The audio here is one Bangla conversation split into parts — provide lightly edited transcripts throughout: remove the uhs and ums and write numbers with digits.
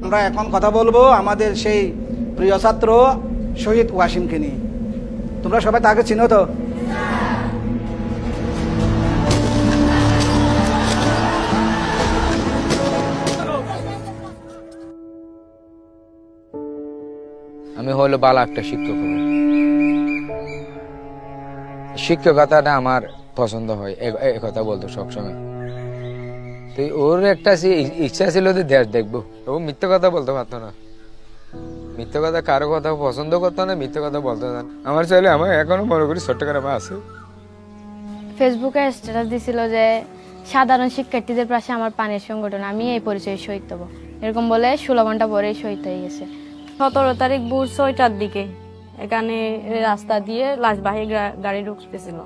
আমরা এখন কথা বলবো আমাদের সেই প্রিয় ছাত্র শহীদ ওয়াসিমকে নিয়ে। তোমরা সবাই তাকে চিনো তো? আমি হলো ভালো একটা শিক্ষক হব। শিক্ষকতাটা আমার পছন্দ হয়, এ কথা বলতো সবসময়। তো ওর একটা ইচ্ছা ছিল যে দেশ দেখবো। ও মিথ্যে কথা বলতে পারতো না, মিথ্যে কথা কারো কথা পছন্দ করতো না, মিথ্যে কথা বলতো না। আমার ছেলে আমার এখনো মনে করি চট্টগ্রামে আছে। ফেসবুকে স্ট্যাটাস দিছিল যে সাধারণ শিক্ষার্থীদের পাশে আমার পানির সংগঠন, আমি এই পরিচয়ে শহীদ হবো, এরকম বলে 16 ঘন্টা পরেই শহীদ হয়ে গেছে। 17 তারিখ ভোর 6টার দিকে এখানে রাস্তা দিয়ে লাশবাহী গাড়ি ঢুকতেছিল।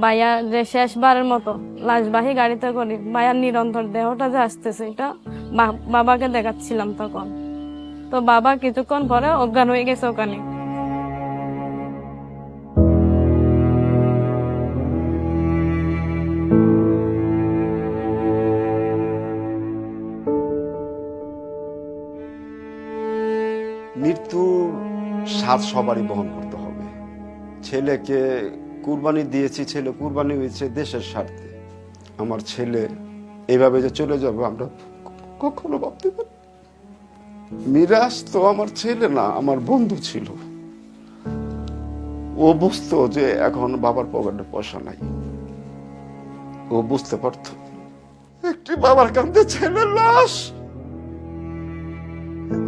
ভাইয়া যে শেষবারের মতো লাশবাহী গাড়িতে করে ভাইয়ার নিরন্তর দেহটা যে আসতেছে, এটা বাবাকে দেখাচ্ছিলাম তখন। তো বাবা কিছুক্ষণ পরে অজ্ঞান হয়ে গেছে ওখানে। মৃত্যুর স্বাদ সবারই বহন করতে হবে। ছেলেকে কুরবানি দিয়েছি, ছেলে কুরবানি হয়েছে দেশের স্বার্থে। আমার ছেলে এইভাবে যে চলে যাবে আমরা কখনো ভাবতে পারি। মিরাজ তো আমার ছেলে না, আমার বন্ধু ছিল। ও বুঝতো যে এখন বাবার পকেটে পয়সা নাই, ও বুঝতে পারত একটি বাবার কাঁধে ছেলের লাশ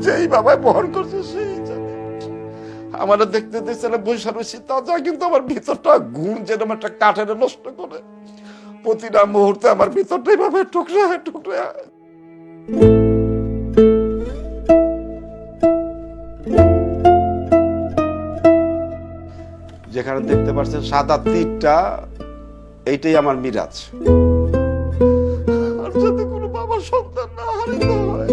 যেই বাবাই বহন করছে সেই জানে। আমার দেখতে দেখতে বৈশা রয়েছি তাজা, কিন্তু আমার ভিতরটা ঘুম যেরকম একটা কাঠের নষ্ট করে প্রতিটা মুহূর্তে আমার ভিতরটা এইভাবে টুকরা টুকরা। যেখানে দেখতে পাচ্ছেন সাদা তীরটা, এইটাই আমার মিরাজ। আর যদি কোনো বাবার সন্তান না হারিয়ে হয়,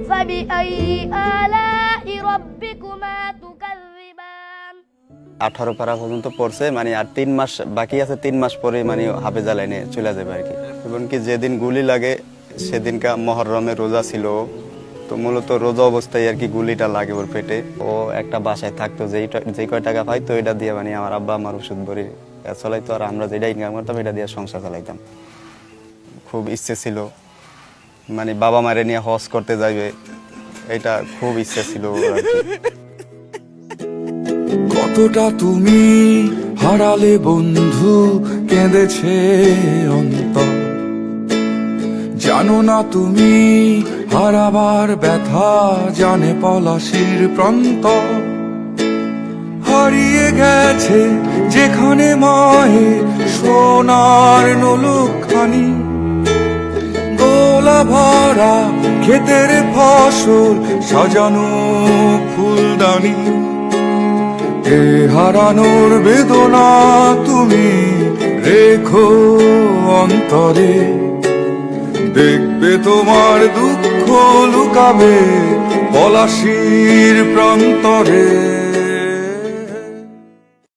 فبأي آلاء ربكما تكذبان 18 পারা পর্যন্ত পড়ছে, মানে আর 3 মাস বাকি আছে। 3 মাস পরে মানে হাফেজা লাইনে চলে যাবে আর কি। এমনকি যেদিন গুলি লাগে সেদিনকা মহরমে রোজা ছিল, তো মূলত রোজা অবস্থায় আর কি গুলিটা লাগে ওর পেটে। ও একটা বাসায় থাকতো, যে কয় টাকা পাইতো এটা দিয়ে মানে আমার আব্বা আমার ওষুধ ভরে চলাইতো, আর আমরা যেটা ইনকাম করতাম এটা দিয়ে সংসার চালাইতাম। খুব ইচ্ছে ছিল মানে বাবা মারে নিয়ে হজ করতে যাইবে, এটা খুব ইচ্ছে ছিল ওর আর কি। কতটা তুমি হারালে বন্ধু, কেঁদেছে অন্তর। জানো না তুমি হারাবার ব্যথা, জানে পলাশির প্রান্ত। হারিয়ে গেছে যেখানে মায়ের সোনার নোলখানি, গোলা ভরা ক্ষেতের ফসল সাজানো ফুলদানি। এ হারানোর বেদনা তুমি রেখো অন্তরে, দেখবে তোমার দুঃখ লুকাবে পলাশির প্রান্তরে।